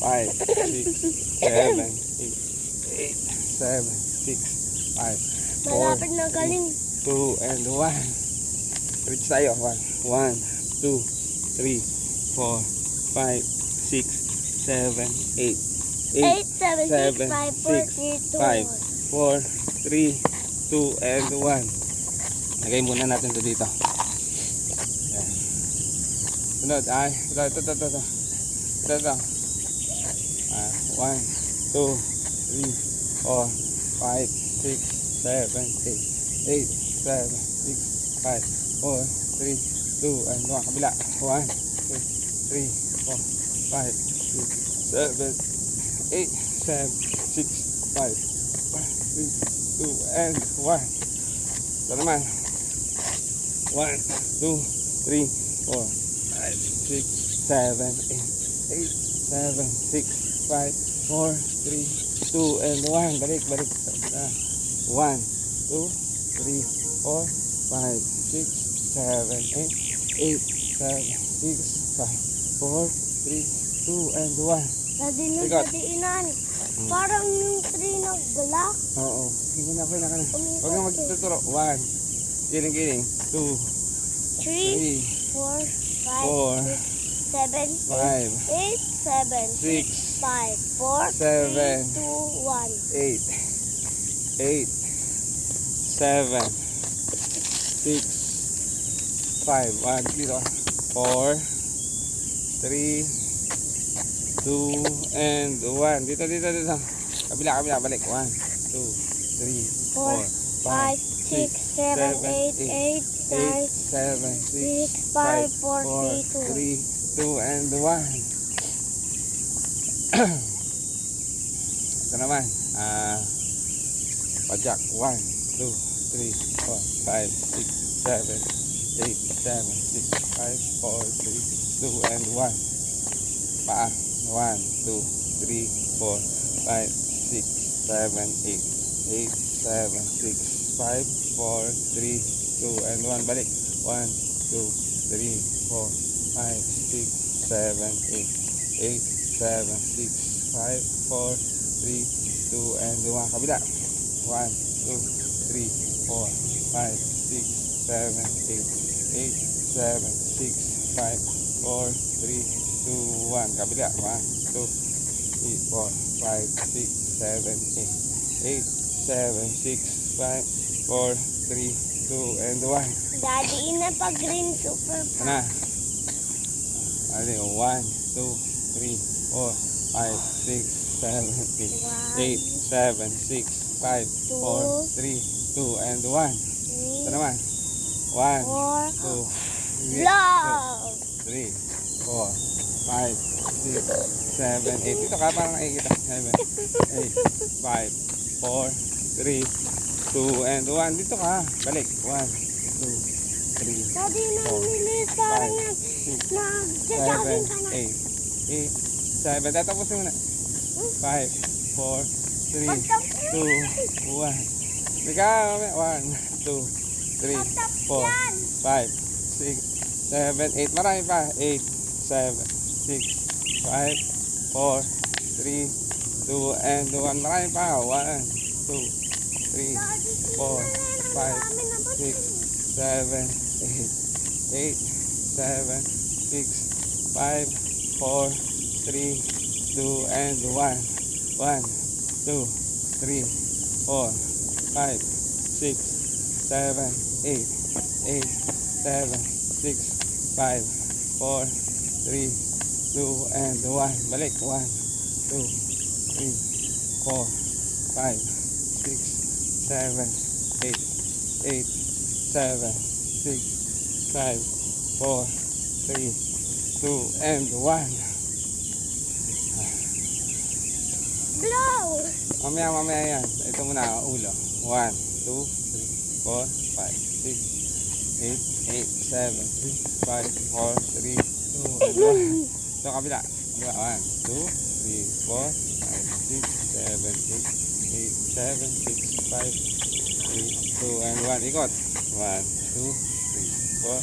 5, 6, 7, 8, 7, 6, 5, 4, Malapit na galing. 2, and 1. Reach tayo. 1, 2, 3, 4, 5, 6, 7, 8, 8, 7, 6, 5, 4, 3, 2, 4, 3, 2, and 1. Lagay muna natin to dito. Yan. Sunod. Ay, ito. 1, 2, 3, 4, 5, 6, 7, 8, 7, 6, 5, 4, 3, 2, and 1. Kabila. 1, 2, 3, 4, 5, 6, 7, 8, 7, 6, 5, 3, 2, and 1. Ito naman. 1, 2, 3, 4, 5, 6, 7, 8, 7, 6, 5, 4, 3, 2, and 1. Balik. 1, 2, 3, 4, 5, 6, 7, 8, 7, 6, 5, 4, 3, 2, and 1. Daddy na Ikot. dadiinan. Parang yung tree na black. Oo. Hindi na ako na. Huwag Umikot kang magtuturo. 1. Kiling. 2, 3, 3, 4, 4, 5, 7, 5, 8, 7, 6, 6, 5, 4, 7, 3, 2, 1. 8, 7, 6, 5, 1, dito, 4, 3, 2, and 1. Dito. Kabila, balik. 1, 2, 3, 4, 5, 6, 7, 8, 7, 6, 5, 4, 3, 2, and 1. Ito naman, pajak. 1, 2, 3, 4, 5, 6, 7, 8, 7, 6, 5, 4, 3, 2, and 1. Paa. 1, 2, 3, 4, 5, 6, 7, 8, 7, 6, 5, 4, 3, 2, and 1. Balik. 1, 2, 3, 4, 5, 6, 7, 8, 7, 6, 5, 4, 3, 2, and 1. Kabila. 1, 2, 3, 4, 5, 6, 7, 8, 7, 6, 5, 4, 3, 2, 1. Kabila. 1, 2, 3, 4, 5, 6, 7, 8, 7, 6, 5, 4, 3, 2, and 1. Daddy na pag green super Ano? Ano yun? 1, 2, 3, 4, 5, 6, 7, 8, 7, 6, 5, 4, 3, 2, and 1. Ito 3, naman. 1, 4, 2, 3, blow! 3, 4, 5, 6, 7, 8. Dito ka, parang nakikita. 7, 8, 5, 4, 3, 2, and 1. Dito ka. Balik. 1, 2, 3, Daddy na 4, nilis parang 5, yan. 6, Nag-jogging 7, ka na. 8, 7. Tatapusin mo na. 5, 4, 3, Pagtapos 2, 1. Liga, 1, 2, 3, 4, yan. 5, 6, 7, 8. Marami pa. 8, 7, 6, 5, 4, 3, 2, and 1. Marami pa. 1, 2, 3, 4, 5, 6, 7, 8, 7, 6, 5, 4, 3, 2, and 1. 1, 2, 3, 4, 5, 6, 7, 8, 7, 6, 5, 4, 3, 2, and 1. Balik. 1, 2, 3, 4, 5, 6, 7, 8, 7, 6, 5, 4, 3, 2, and 1. Blow! Mamaya yan. Ito muna, ulo. 1, 2, 3, 4, 5, 6, 8, 7, 6, 5, 4, 3, 2, and 1. Ito kabila. 1, 2, 3, 4, 5, 6, 7, 8, 7, 6, 5, 3, 2, and 1. Ikot. 1, 2, 3, 4,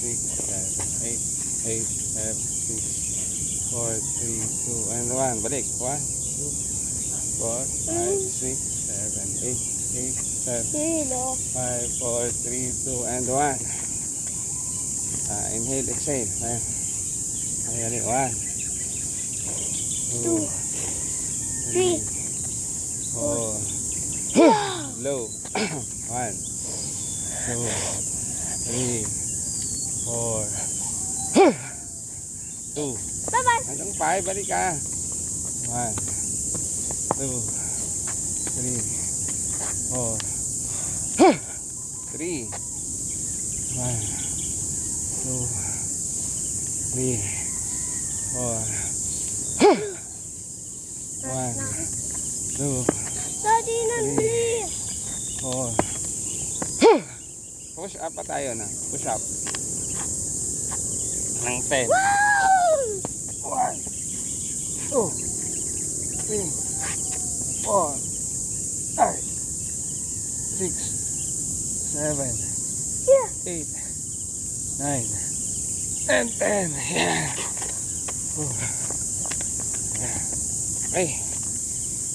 6, 7, 8, 7, 6, 4, 3, 2, and 1. Balik. 1, 2, 4, 5, 6, 7, 8, 8, 7, Sino? 5, 4, 3, 2, and 1. Inhale, exhale. Ayan. Ayan, 1, 2, 3, 4. Low. 1, 2, 3, 4. 2. Bye-bye. Hanggang 5, balik ka. 1, 2, 3, 4. 3. 1, 2, 3, 4. 1, 2, Daddy, nandali. 4. Push up pa tayo na. Push up. Ng 10. Wow! 1, 2, 3, 4, 5, 6, 7, Yeah. 8, 9, and 10. Yeah. Ay.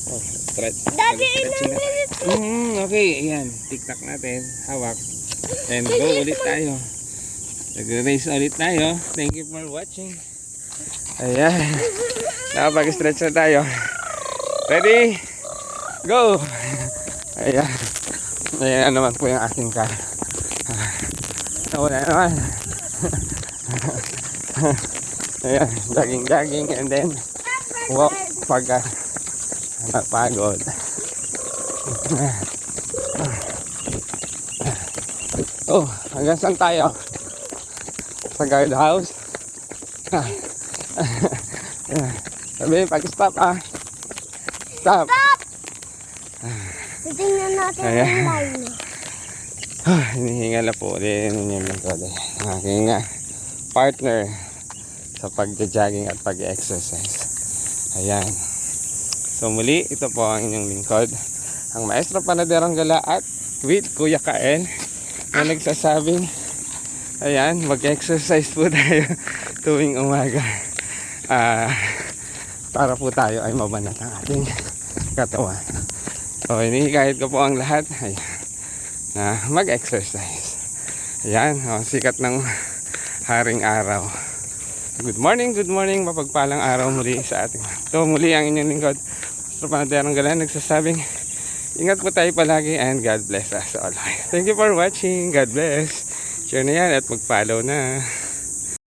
Oh, stretch. Daddy, Stretching na. Okay, ayan. Tiktak natin. Hawak. And go ulit tayo. Nag-race ulit tayo. Thank you for watching. Ayan. Nakapag-stretch na tayo. Ready? Go! Ayan. Ayan naman po yung aking car. Nawala naman. Ayan. Jogging and then walk pagka napagod. Oh, hanggang saan tayo? Sa guardhouse. Sabi, pag-stop Stop. Titingnan natin Ayan. yung line. Hinihinga na po ulit yung lingkod. Aking partner sa pagja-jogging at pag-exercise. Ayan. So muli, ito po ang inyong lingkod. Ang Maestro Panaderong Gala at with Kuya Kael na nagsasabing, ayan, mag-exercise po tayo tuwing umaga. Para po tayo ay mabanat ang ating katawan. So hinihikayat ko po ang lahat na mag-exercise. Ayan, sikat ng haring araw. Good morning, mapagpalang araw muli sa ating. So muli ang inyong lingkod, Maestro Panaderong Gala, nagsasabing, ingat po tayo palagi and God bless us all. Thank you for watching. God bless. Share na yan at mag-follow na.